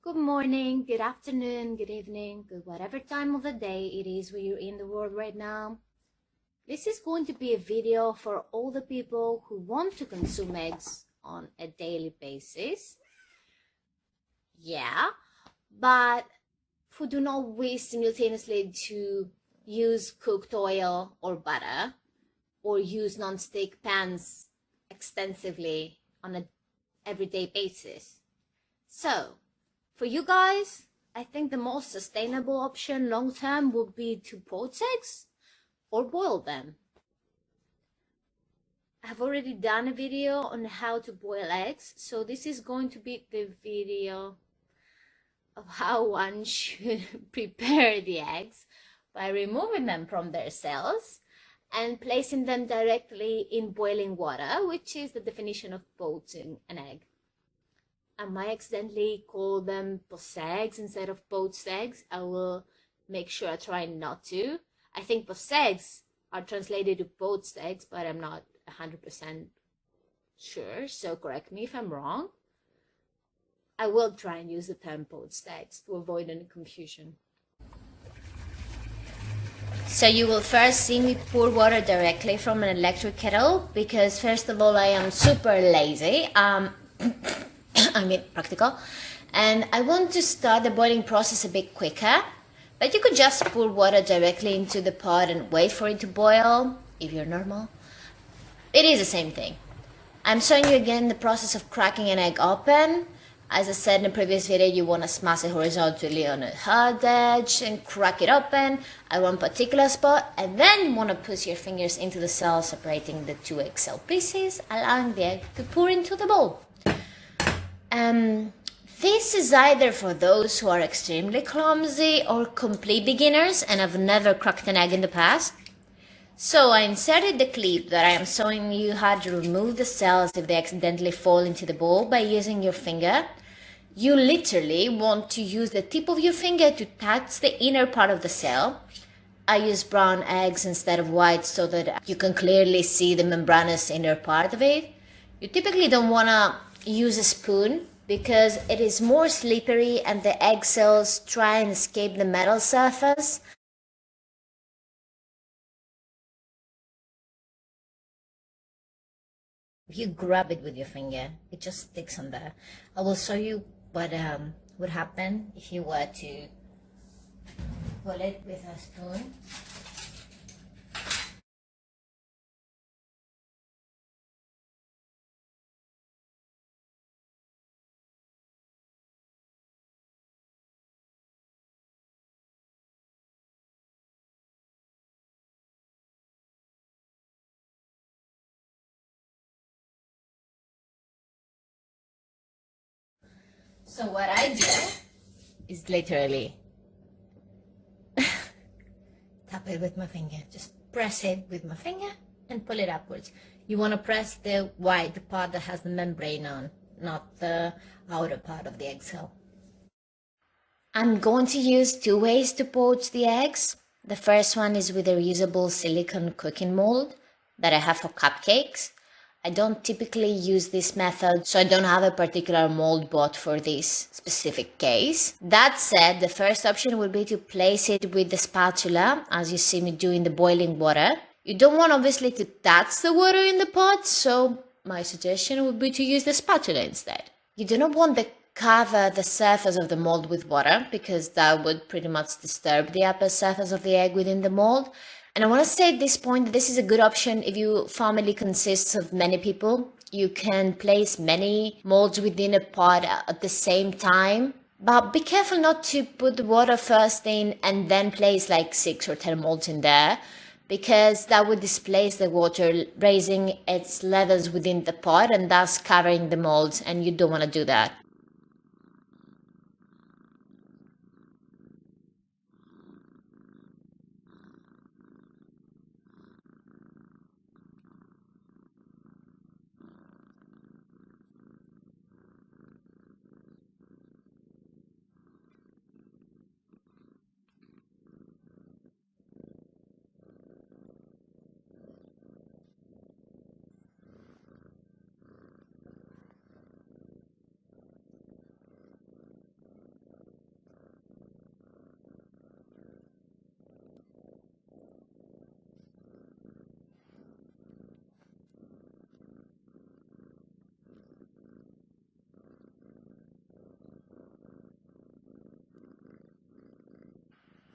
Good morning, good afternoon, good evening, good whatever time of the day it is where you're in the world right now. This is going to be a video for all the people who want to consume eggs on a daily basis. Yeah, but who do not wish simultaneously to use cooked oil or butter or use non-stick pans extensively on an everyday basis. So, for you guys, I think the most sustainable option long term would be to poach eggs or boil them. I've already done a video on how to boil eggs, so this is going to be the video of how one should prepare the eggs by removing them from their cells and placing them directly in boiling water, which is the definition of poaching an egg. I might accidentally call them poached eggs instead of poached eggs. I will make sure I try not to. I think poached eggs are translated to poached eggs, but I'm not 100% sure, so correct me if I'm wrong. I will try and use the term poached eggs to avoid any confusion. So you will first see me pour water directly from an electric kettle because first of all I am super lazy. Practical, and I want to start the boiling process a bit quicker, but you could just pour water directly into the pot and wait for it to boil if you're normal. It is the same thing. I'm showing you again the process of cracking an egg open. As I said in the previous video, you want to smash it horizontally on a hard edge and crack it open at one particular spot, and then you want to push your fingers into the cell separating the two egg cell pieces, allowing the egg to pour into the bowl. This is either for those who are extremely clumsy or complete beginners and have never cracked an egg in the past. So I inserted the clip that I am showing you how to remove the cells if they accidentally fall into the bowl by using your finger. You literally want to use the tip of your finger to touch the inner part of the cell. I use brown eggs instead of white so that you can clearly see the membranous inner part of it. You typically don't want to use a spoon because it is more slippery and the egg cells try and escape the metal surface. If you grab it with your finger, it just sticks on there. I will show you what would happen if you were to pull it with a spoon. So what I do is literally tap it with my finger. Just press it with my finger and pull it upwards. You want to press the white, the part that has the membrane on, not the outer part of the egg cell. I'm going to use two ways to poach the eggs. The first one is with a reusable silicone cooking mold that I have for cupcakes. I don't typically use this method, so I don't have a particular mold bought for this specific case. That said, the first option would be to place it with the spatula, as you see me do in the boiling water. You don't want obviously to touch the water in the pot, so my suggestion would be to use the spatula instead. You do not want to cover the surface of the mold with water because that would pretty much disturb the upper surface of the egg within the mold. And I want to say at this point that this is a good option if your family consists of many people. You can place many molds within a pot at the same time. But be careful not to put the water first in and then place like 6 or 10 molds in there, because that would displace the water, raising its levels within the pot and thus covering the molds, and you don't want to do that.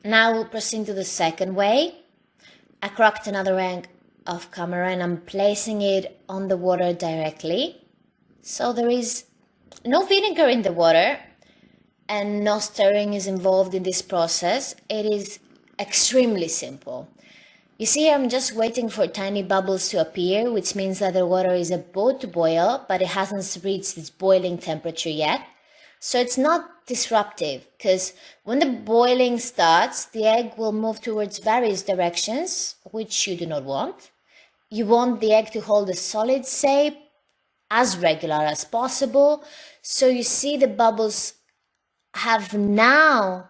Now we'll proceed to the second way. I cracked another egg off camera and I'm placing it on the water directly. So there is no vinegar in the water and no stirring is involved in this process. It is extremely simple. You see, I'm just waiting for tiny bubbles to appear, which means that the water is about to boil, but it hasn't reached its boiling temperature yet. So it's not disruptive, because when the boiling starts, the egg will move towards various directions, which you do not want. You want the egg to hold a solid shape, as regular as possible. So you see the bubbles have now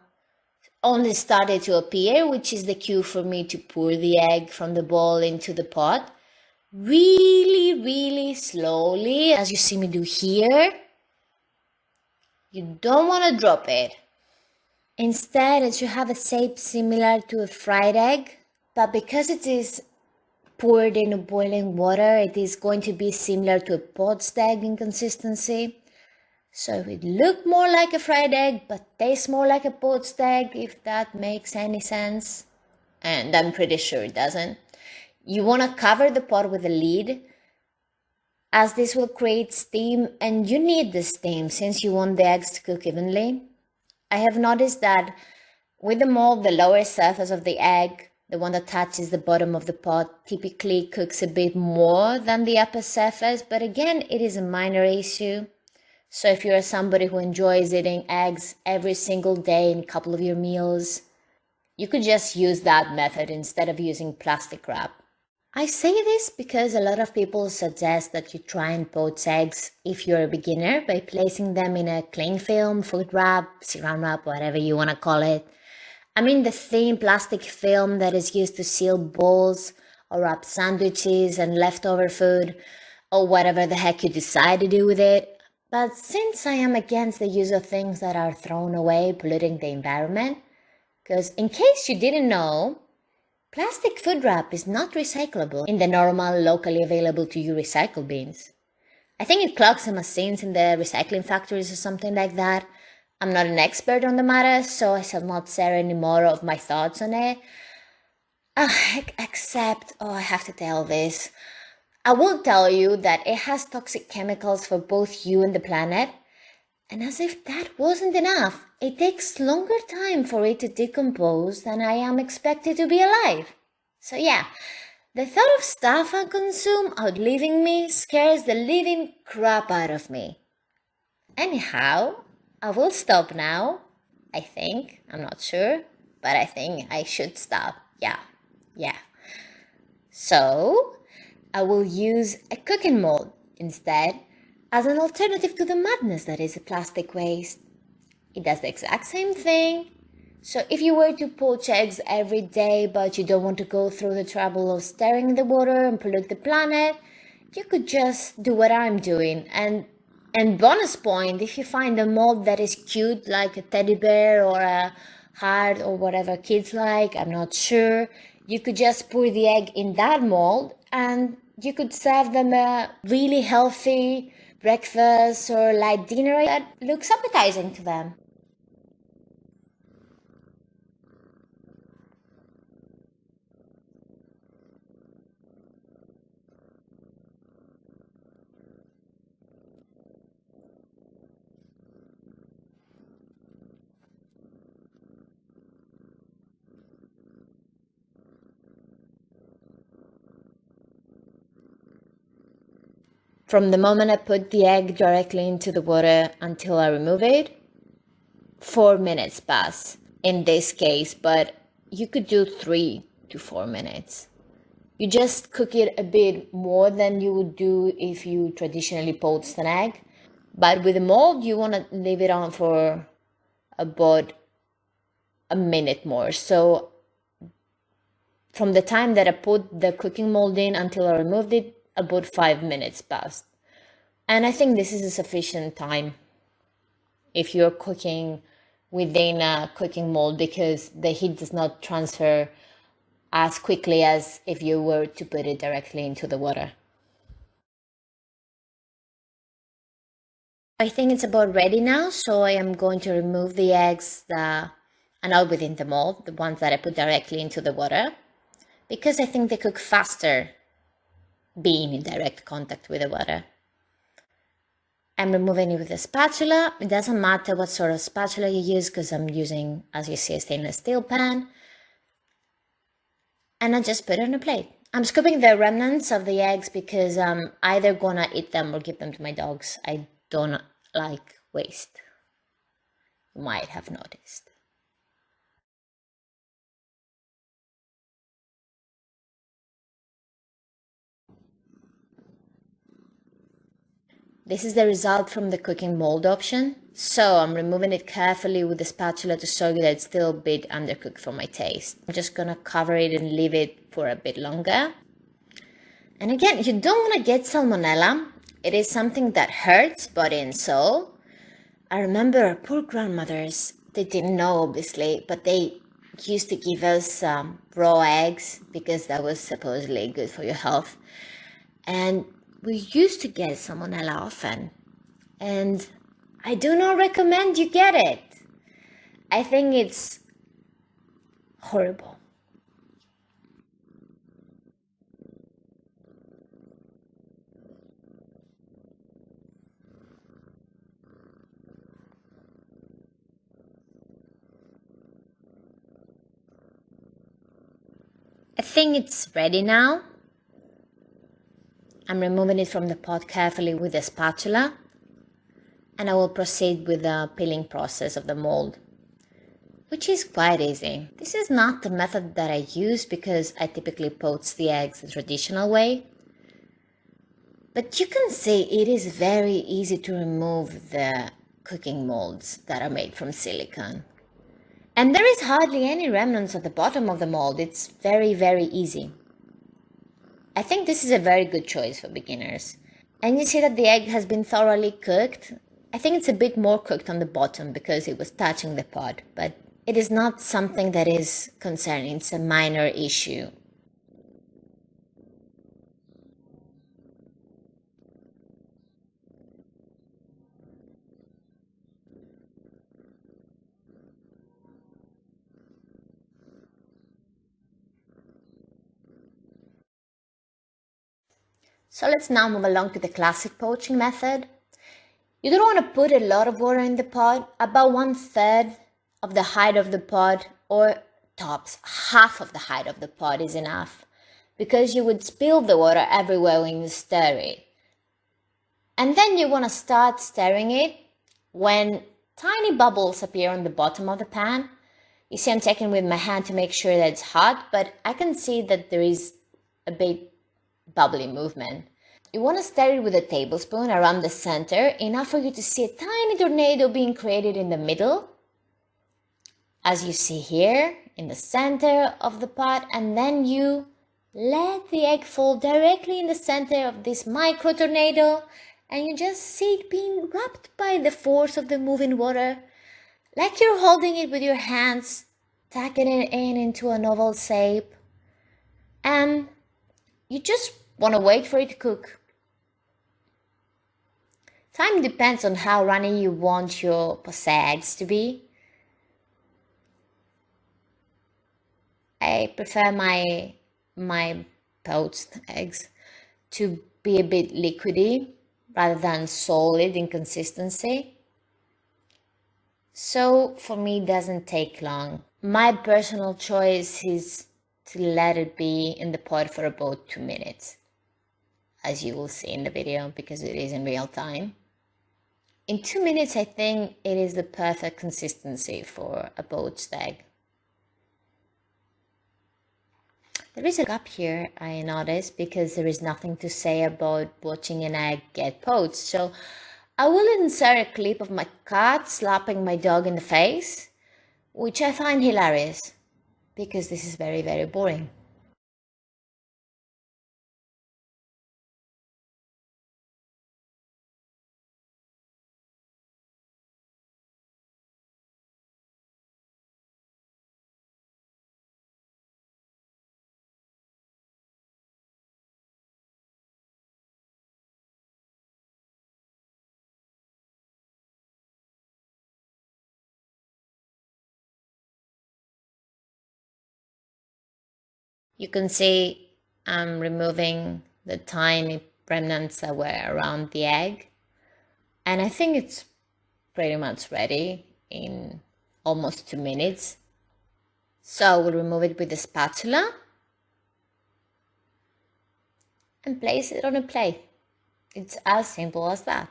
only started to appear, which is the cue for me to pour the egg from the bowl into the pot. Really, really slowly, as you see me do here. You don't want to drop it. Instead, it should have a shape similar to a fried egg, but because it is poured in boiling water, it is going to be similar to a poached egg in consistency. So it look more like a fried egg, but tastes more like a poached egg, if that makes any sense. And I'm pretty sure it doesn't. You want to cover the pot with a lid, as this will create steam, and you need the steam since you want the eggs to cook evenly. I have noticed that with the mold, the lower surface of the egg, the one that touches the bottom of the pot, typically cooks a bit more than the upper surface, but again, it is a minor issue. So if you're somebody who enjoys eating eggs every single day in a couple of your meals, you could just use that method instead of using plastic wrap. I say this because a lot of people suggest that you try and poach eggs if you're a beginner by placing them in a cling film, food wrap, saran wrap, whatever you want to call it. I mean the thin plastic film that is used to seal bowls or wrap sandwiches and leftover food or whatever the heck you decide to do with it. But since I am against the use of things that are thrown away, polluting the environment, because in case you didn't know, plastic food wrap is not recyclable in the normal, locally available to you recycle bins. I think it clogs the machines in the recycling factories or something like that. I'm not an expert on the matter, so I shall not share any more of my thoughts on it. Except, I have to tell this. I will tell you that it has toxic chemicals for both you and the planet. And as if that wasn't enough, it takes longer time for it to decompose than I am expected to be alive. So yeah, the thought of stuff I consume outliving me scares the living crap out of me. Anyhow, I will stop now. I think. I'm not sure, but I think I should stop. Yeah. So, I will use a cooking mold instead as an alternative to the madness that is plastic waste. It does the exact same thing. So if you were to poach eggs every day but you don't want to go through the trouble of stirring in the water and pollute the planet, you could just do what I'm doing. And bonus point, if you find a mold that is cute like a teddy bear or a heart or whatever kids like, I'm not sure, you could just pour the egg in that mold and you could serve them a really healthy breakfast or light dinner that looks appetizing to them. From the moment I put the egg directly into the water until I remove it, 4 minutes pass in this case, but you could do 3 to 4 minutes. You just cook it a bit more than you would do if you traditionally poached an egg. But with the mold, you want to leave it on for about a minute more. So from the time that I put the cooking mold in until I removed it, about 5 minutes passed. And I think this is a sufficient time if you're cooking within a cooking mold because the heat does not transfer as quickly as if you were to put it directly into the water. I think it's about ready now, so I am going to remove the eggs that and not within the mold, the ones that I put directly into the water, because I think they cook faster being in direct contact with the water. I'm removing it with a spatula. It doesn't matter what sort of spatula you use because I'm using, as you see, a stainless steel pan. And I just put it on a plate. I'm scooping the remnants of the eggs because I'm either gonna eat them or give them to my dogs. I don't like waste. You might have noticed. This is the result from the cooking mold option. So I'm removing it carefully with the spatula to show you that it's still a bit undercooked for my taste. I'm just gonna cover it and leave it for a bit longer. And again, you don't want to get salmonella. It is something that hurts body and soul. I remember our poor grandmothers, they didn't know obviously, but they used to give us raw eggs because that was supposedly good for your health. And we used to get salmonella often. And I do not recommend you get it. I think it's horrible. I think it's ready now. I'm removing it from the pot carefully with a spatula, and I will proceed with the peeling process of the mold, which is quite easy. This is not the method that I use because I typically poach the eggs the traditional way, but you can see it is very easy to remove the cooking molds that are made from silicone. And there is hardly any remnants at the bottom of the mold. It's very, very easy. I think this is a very good choice for beginners. And you see that the egg has been thoroughly cooked. I think it's a bit more cooked on the bottom because it was touching the pot, but it is not something that is concerning. It's a minor issue. So let's now move along to the classic poaching method. You don't want to put a lot of water in the pot, about 1/3 of the height of the pot, or tops, half of the height of the pot is enough, because you would spill the water everywhere when you stir it. And then you want to start stirring it when tiny bubbles appear on the bottom of the pan. You see I'm checking with my hand to make sure that it's hot, but I can see that there is a bit bubbly movement. You want to stir it with a tablespoon around the center, enough for you to see a tiny tornado being created in the middle, as you see here, in the center of the pot, and then you let the egg fall directly in the center of this micro tornado, and you just see it being wrapped by the force of the moving water, like you're holding it with your hands, tucking it in into an oval shape, and you just want to wait for it to cook. Time depends on how runny you want your poached eggs to be. I prefer my poached eggs to be a bit liquidy rather than solid in consistency. So for me, it doesn't take long. My personal choice is to let it be in the pot for about 2 minutes, as you will see in the video because it is in real time. In 2 minutes, I think it is the perfect consistency for a poached egg. There is a gap here, I noticed, because there is nothing to say about watching an egg get poached. So I will insert a clip of my cat slapping my dog in the face, which I find hilarious, because this is very, very boring. You can see I'm removing the tiny remnants that were around the egg. And I think it's pretty much ready in almost 2 minutes. So we'll remove it with a spatula and place it on a plate. It's as simple as that.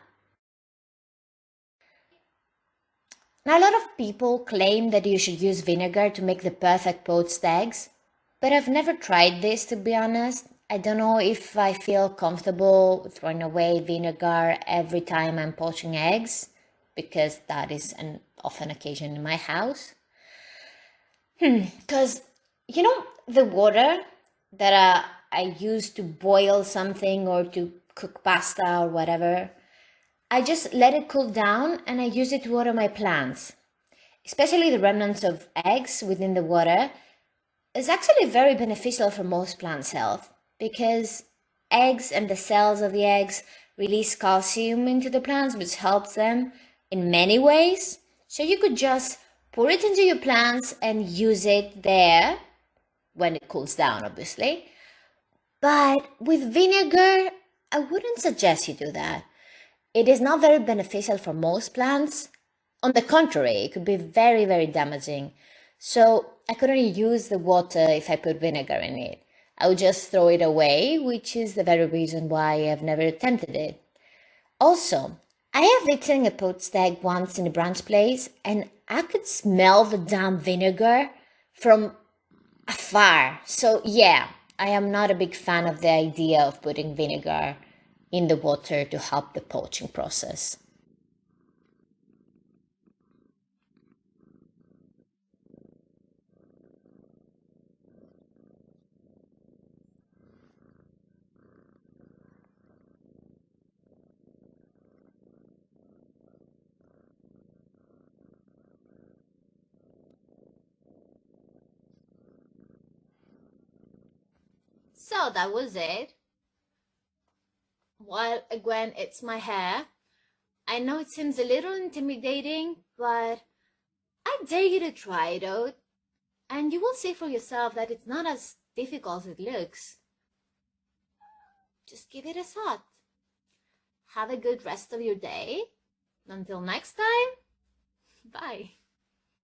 Now, a lot of people claim that you should use vinegar to make the perfect poached eggs, but I've never tried this, to be honest. I don't know if I feel comfortable throwing away vinegar every time I'm poaching eggs, because that is an often occasion in my house. Because, the water that I use to boil something or to cook pasta or whatever, I just let it cool down and I use it to water my plants. Especially the remnants of eggs within the water is actually very beneficial for most plants' health, because eggs and the cells of the eggs release calcium into the plants, which helps them in many ways. So you could just pour it into your plants and use it there when it cools down, obviously. But with vinegar, I wouldn't suggest you do that. It is not very beneficial for most plants. On the contrary, it could be very, very damaging. So I could only use the water if I put vinegar in it. I would just throw it away, which is the very reason why I've never attempted it. Also, I have eaten a poached egg once in a brunch place, and I could smell the damn vinegar from afar. So yeah, I am not a big fan of the idea of putting vinegar in the water to help the poaching process. So that was it. Well, again, it's my hair. I know it seems a little intimidating, but I dare you to try it out, and you will see for yourself that it's not as difficult as it looks. Just give it a thought. Have a good rest of your day. Until next time, bye.